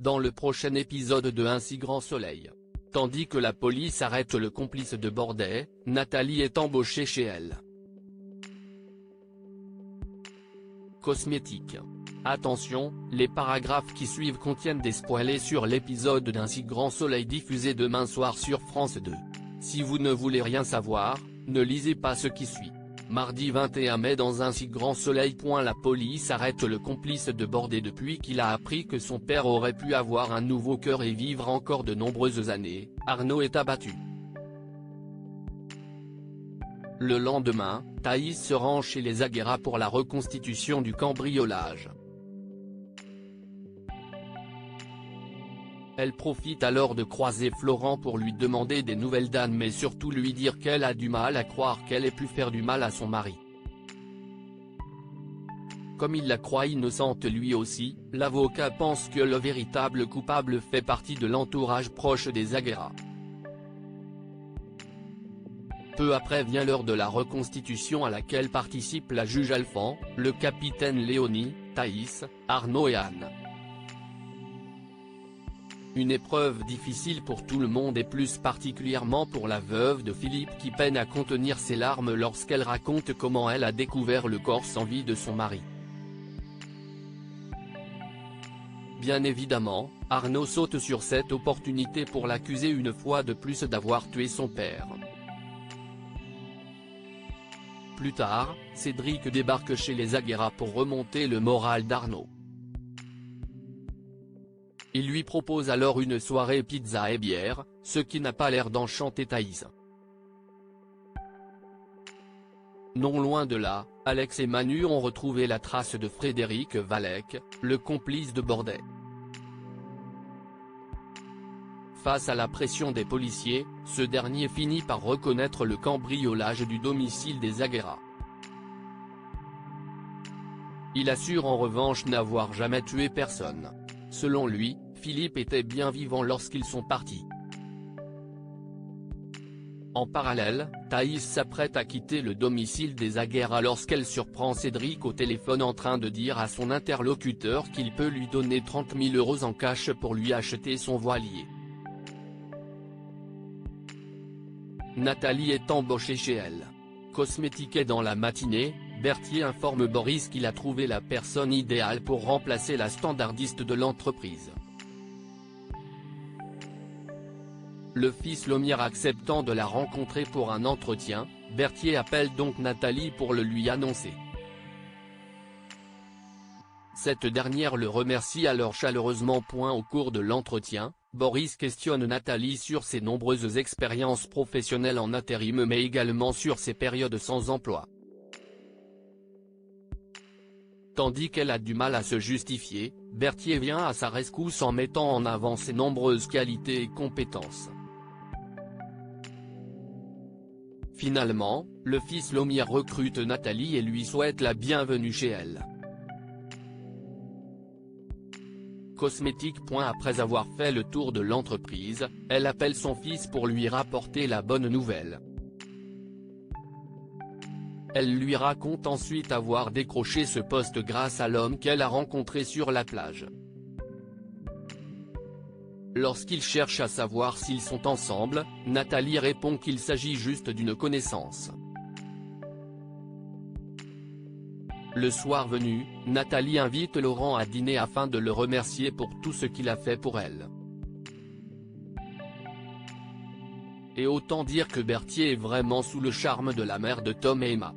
dans le prochain épisode de Un si grand soleil. Tandis que la police arrête le complice de Bordet, Nathalie est embauchée chez elle. Cosmétique. Attention, les paragraphes qui suivent contiennent des spoilers sur l'épisode d'Un si grand soleil diffusé demain soir sur France 2. Si vous ne voulez rien savoir, ne lisez pas ce qui suit. Mardi 21 mai dans Un si grand soleil. La police arrête le complice de Bordet depuis qu'il a appris que son père aurait pu avoir un nouveau cœur et vivre encore de nombreuses années. Arnaud est abattu. Le lendemain, Thaïs se rend chez les Aguera pour la reconstitution du cambriolage. Elle profite alors de croiser Florent pour lui demander des nouvelles d'Anne mais surtout lui dire qu'elle a du mal à croire qu'elle ait pu faire du mal à son mari. Comme il la croit innocente lui aussi, l'avocat pense que le véritable coupable fait partie de l'entourage proche des Aguera. Peu après vient l'heure de la reconstitution à laquelle participent la juge Alphand, le capitaine Léonie, Thaïs, Arnaud et Anne. Une épreuve difficile pour tout le monde et plus particulièrement pour la veuve de Philippe qui peine à contenir ses larmes lorsqu'elle raconte comment elle a découvert le corps sans vie de son mari. Bien évidemment, Arnaud saute sur cette opportunité pour l'accuser une fois de plus d'avoir tué son père. Plus tard, Cédric débarque chez les Aguera pour remonter le moral d'Arnaud. Il lui propose alors une soirée pizza et bière, ce qui n'a pas l'air d'enchanter Thaïs. Non loin de là, Alex et Manu ont retrouvé la trace de Frédéric Valec, le complice de Bordet. Face à la pression des policiers, ce dernier finit par reconnaître le cambriolage du domicile des Aguera. Il assure en revanche n'avoir jamais tué personne. Selon lui, Philippe était bien vivant lorsqu'ils sont partis. En parallèle, Thaïs s'apprête à quitter le domicile des Aguera lorsqu'elle surprend Cédric au téléphone en train de dire à son interlocuteur qu'il peut lui donner 30 000 € en cash pour lui acheter son voilier. Nathalie est embauchée chez elle. Cosmétique. Et dans la matinée, Berthier informe Boris qu'il a trouvé la personne idéale pour remplacer la standardiste de l'entreprise. Le fils Lomière acceptant de la rencontrer pour un entretien, Berthier appelle donc Nathalie pour le lui annoncer. Cette dernière le remercie alors chaleureusement. Au cours de l'entretien, Boris questionne Nathalie sur ses nombreuses expériences professionnelles en intérim mais également sur ses périodes sans emploi. Tandis qu'elle a du mal à se justifier, Berthier vient à sa rescousse en mettant en avant ses nombreuses qualités et compétences. Finalement, le fils Lomière recrute Nathalie et lui souhaite la bienvenue chez elle. Cosmétique. Après avoir fait le tour de l'entreprise, elle appelle son fils pour lui rapporter la bonne nouvelle. Elle lui raconte ensuite avoir décroché ce poste grâce à l'homme qu'elle a rencontré sur la plage. Lorsqu'il cherche à savoir s'ils sont ensemble, Nathalie répond qu'il s'agit juste d'une connaissance. Le soir venu, Nathalie invite Laurent à dîner afin de le remercier pour tout ce qu'il a fait pour elle. Et autant dire que Berthier est vraiment sous le charme de la mère de Tom et Emma.